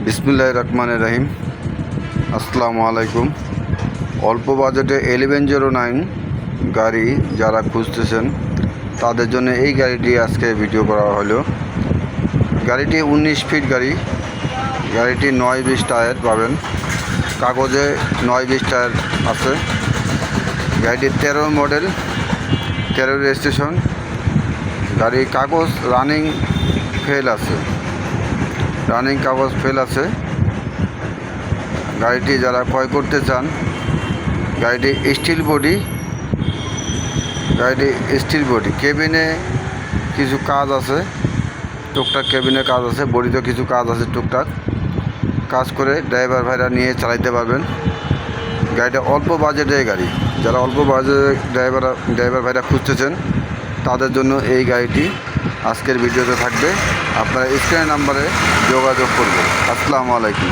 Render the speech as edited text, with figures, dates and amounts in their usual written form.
বিসমিল্লাহির রহমানির রহিম। আসসালামু আলাইকুম। অল্প বাজেটে 1109 গাড়ি যারা খুঁজতেছেন তাদের জন্য এই গাড়িটি আজকে ভিডিও করা হলো। গাড়িটি 19 ফিট গাড়ি। গাড়িটি 9-20 টায়ার পাবেন, কাগজে 9-20 টায়ার আছে। গাড়িটি 13 মডেল, 13 রেজিস্ট্রেশন। গাড়ির কাগজ রানিং ফেল আছে, কাগজ ফেল আছে। গাড়িটি যারা ক্রয় করতে চান, গাড়িটি স্টিল বডি, কেবিনে কিছু কাজ আছে, টুকটাক কেবিনে কাজ আছে, বডিতেও কিছু কাজ আছে, টুকটাক কাজ করে ড্রাইভার ভাইরা নিয়ে চালাইতে পারবেন। গাড়িটা অল্প বাজেটের গাড়ি, যারা অল্প বাজেটে ড্রাইভার ভাইরা খুঁজতেছেন তাদের জন্য এই গাড়িটি আজকের ভিডিওতে থাকবে। আপনারা স্ক্রিনের নাম্বারে যোগাযোগ করবেন। আসসালামু আলাইকুম।